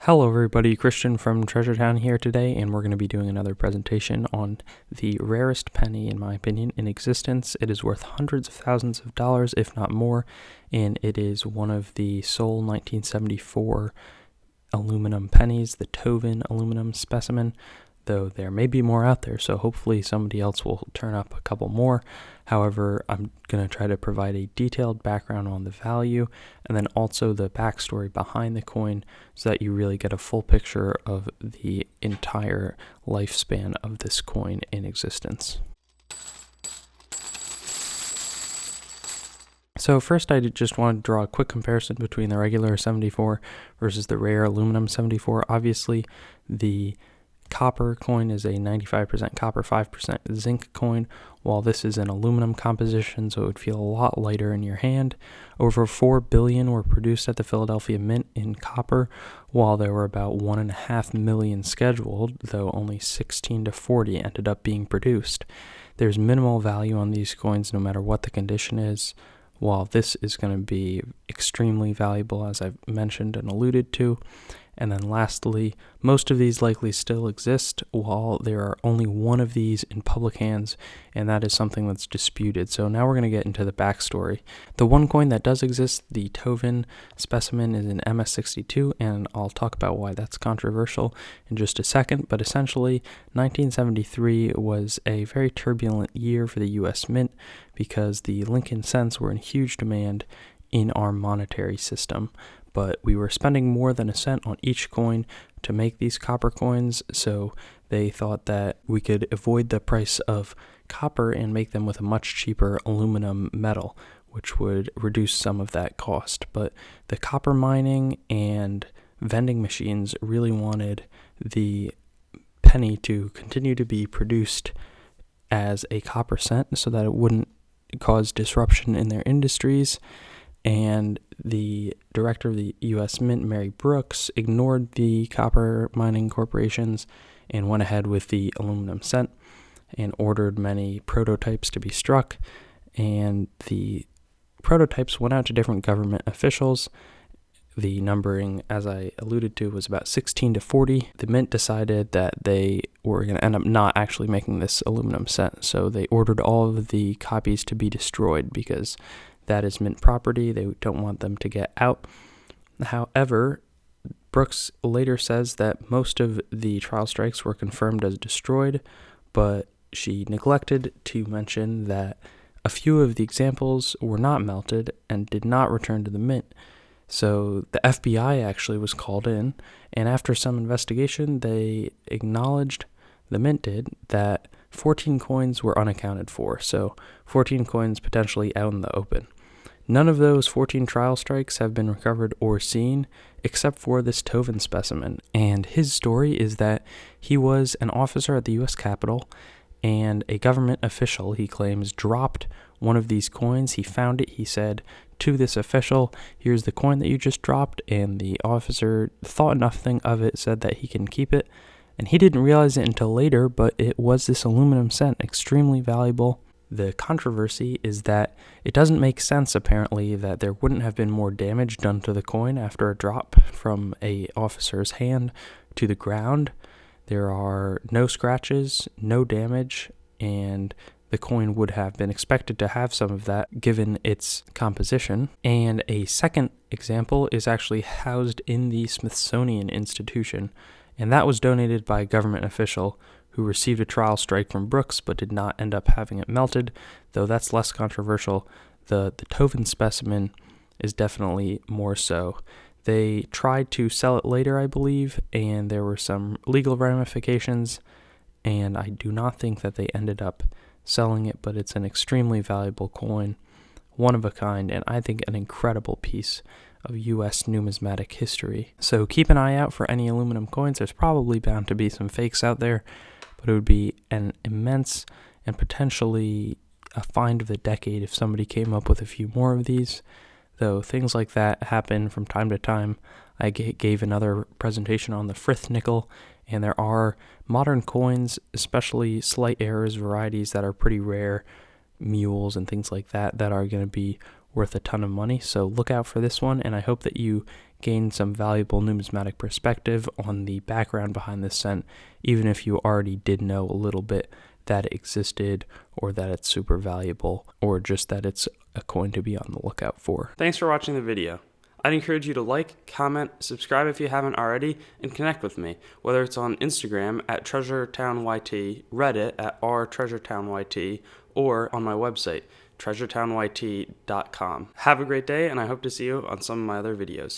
Hello everybody, Christian from Treasure Town here today, and we're going to be doing another presentation on the rarest penny, in my opinion, in existence. It is worth hundreds of thousands of dollars, if not more, and it is one of the sole 1974 aluminum pennies, the Toven aluminum specimen, though there may be more out there, so hopefully somebody else will turn up a couple more. However, I'm going to try to provide a detailed background on the value and then also the backstory behind the coin so that you really get a full picture of the entire lifespan of this coin in existence. So first I just want to draw a quick comparison between the regular 74 versus the rare aluminum 74. Obviously, the copper coin is a 95% copper, 5% zinc coin, while this is an aluminum composition, so it would feel a lot lighter in your hand. Over 4 billion were produced at the Philadelphia Mint in copper, while there were about 1.5 million scheduled, though only 16 to 40 ended up being produced. There's minimal value on these coins no matter what the condition is, while this is going to be extremely valuable, as I've mentioned and alluded to. And then lastly, most of these likely still exist, while there are only one of these in public hands, and that is something that's disputed. So now we're going to get into the backstory. The one coin that does exist, the Toven specimen, is an MS62, and I'll talk about why that's controversial in just a second. But essentially, 1973 was a very turbulent year for the U.S. Mint because the Lincoln cents were in huge demand in our monetary system. But we were spending more than a cent on each coin to make these copper coins, so they thought that we could avoid the price of copper and make them with a much cheaper aluminum metal, which would reduce some of that cost. But the copper mining and vending machines really wanted the penny to continue to be produced as a copper cent so that it wouldn't cause disruption in their industries. And the director of the U.S. Mint, Mary Brooks, ignored the copper mining corporations and went ahead with the aluminum cent and ordered many prototypes to be struck. And the prototypes went out to different government officials. The numbering, as I alluded to, was about 16 to 40. The Mint decided that they were going to end up not actually making this aluminum cent, so they ordered all of the copies to be destroyed because that is Mint property. They don't want them to get out. However, Brooks later says that most of the trial strikes were confirmed as destroyed, but she neglected to mention that a few of the examples were not melted and did not return to the Mint. So the FBI actually was called in, and after some investigation, they acknowledged, the Mint did, that 14 coins were unaccounted for, so 14 coins potentially out in the open. None of those 14 trial strikes have been recovered or seen, except for this Toven specimen. And his story is that he was an officer at the U.S. Capitol, and a government official, he claims, dropped one of these coins. He found it. He said to this official, "Here's the coin that you just dropped." And the officer thought nothing of it, said that he can keep it. And he didn't realize it until later, but it was this aluminum cent, extremely valuable. The controversy is that it doesn't make sense, apparently, that there wouldn't have been more damage done to the coin after a drop from a officer's hand to the ground. There are no scratches, no damage, and the coin would have been expected to have some of that given its composition. And a second example is actually housed in the Smithsonian Institution, and that was donated by a government official who received a trial strike from Brooks but did not end up having it melted, though that's less controversial. The Toven specimen is definitely more so. They tried to sell it later, I believe, and there were some legal ramifications, and I do not think that they ended up selling it, but it's an extremely valuable coin, one of a kind, and I think an incredible piece of U.S. numismatic history. So keep an eye out for any aluminum coins. There's probably bound to be some fakes out there, but it would be an immense and potentially a find of the decade if somebody came up with a few more of these, though things like that happen from time to time. I gave another presentation on the Frith nickel, and there are modern coins, especially slight errors varieties that are pretty rare, mules and things like that, that are going to be worth a ton of money. So look out for this one, and I hope that you gain some valuable numismatic perspective on the background behind this cent, even if you already did know a little bit that it existed, or that it's super valuable, or just that it's a coin to be on the lookout for. Thanks for watching the video. I'd encourage you to like, comment, subscribe if you haven't already, and connect with me, whether it's on Instagram at TreasureTownYT, Reddit at rTreasureTownYT, or on my website, treasuretownyt.com. Have a great day, and I hope to see you on some of my other videos.